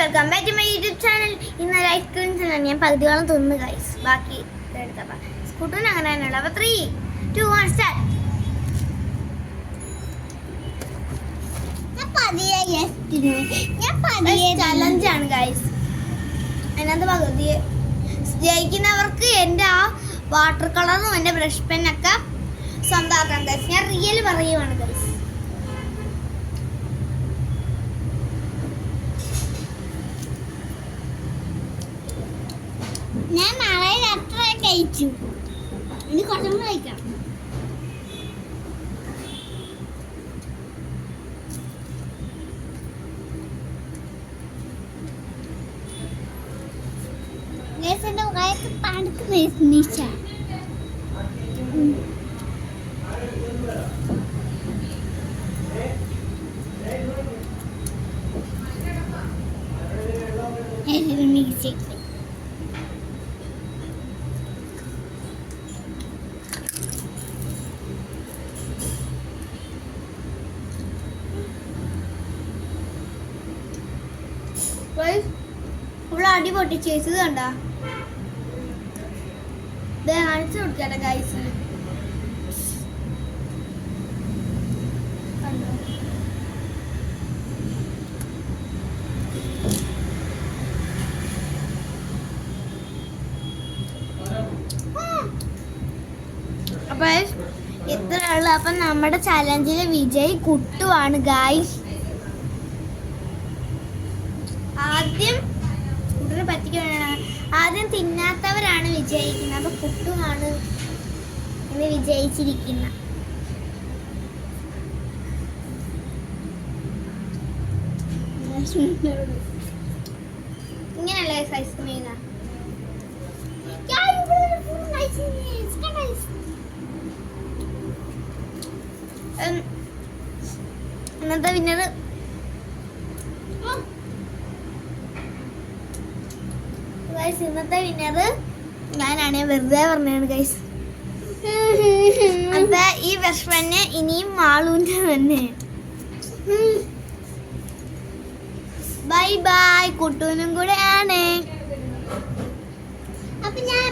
Welcome back to my YouTube channel. ഇന്നൊരു ice cream ഞാൻ പകുതിയോളം തിന്നു ഗൈസ്. ബാക്കി എടുത്തപ്പോൾ സ്കൂട്ടറിന് അങ്ങനെ തന്നെയുള്ളൂ. അപ്പോൾ 3, 2, 1 സ്റ്റാർട്ട്. ചലഞ്ചാണ് ഗൈസ്. അതിനകത്ത് പകുതി ജയിക്കുന്നവർക്ക് എൻ്റെ ആ വാട്ടർ കളറും എൻ്റെ ബ്രഷ് പെന്നൊക്കെ സ്വന്തമാക്കാം ഗൈസ്. ഞാൻ റിയൽ പറയുവാണ് ഗൈസ്. ഞാൻ നാളെ അത്ര കഴിച്ചു. ഇനി കുറച്ചും കഴിക്കാം. എന്റെ വയസ്സ് തണുക്ക് നിശ മിക്സ് ഇവിടെ അടി പൊട്ടിച്ച് വെച്ചത് കണ്ടാ കാണിച്ചു കൊടുക്കട്ടെ ഗൈസ്. അപ്പൊ ഇത്ര ഉള്ളു. അപ്പൊ നമ്മുടെ ചലഞ്ചിലെ വിജയ് കുട്ടുവാണ് ഗൈസ്. ആദ്യം തിന്നാത്തവരാണ് വിജയിക്കുന്നത്. അപ്പൊ കുട്ടുമാണ് ഇന്ന് വിജയിച്ചിരിക്കുന്ന. ഇങ്ങനല്ലേ ഐസ്ക്രീം? ഇന്നത്തെ വിന്നർ ഇന്നത്തെ വിന്നർ ഞാനാണ്. വെറുതെ പറഞ്ഞാണ് ഗൈസ്. അപ്പൊ ഈ വിഷമന് ഇനിയും മാളൂന്റെ തന്നെ. Bye bye. കുട്ടൂനും കൂടെ ആണ്. അപ്പൊ ഞാൻ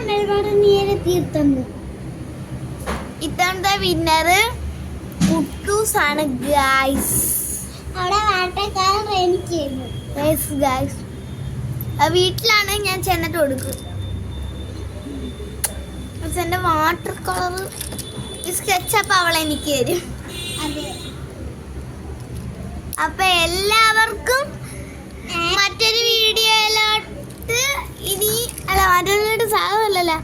നേരെ തീർത്തന്നു. ഇത്തവണത്തെ വിന്നർ കുട്ടൂസ് ആണ് ഗൈസ്. അവിടെ വാട്ടക്കാരൻ എനിക്കായിരുന്നു ഗൈസ്. വീട്ടിലാണ് ഞാൻ ചെന്നിട്ട് കൊടുക്കും. എന്റെ വാട്ടർ കളർ സ്കെച്ചപ്പ് അവൾ എനിക്ക് തരും. അപ്പൊ എല്ലാവർക്കും മറ്റൊരു വീഡിയോയിലോട്ട് മറ്റൊരു സാധനമല്ലല്ലോ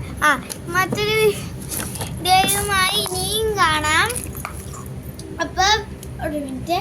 മറ്റൊരു വീഡിയോയുമായി ഇനിയും കാണാം. അപ്പൊ ഒരു മിനിറ്റ്.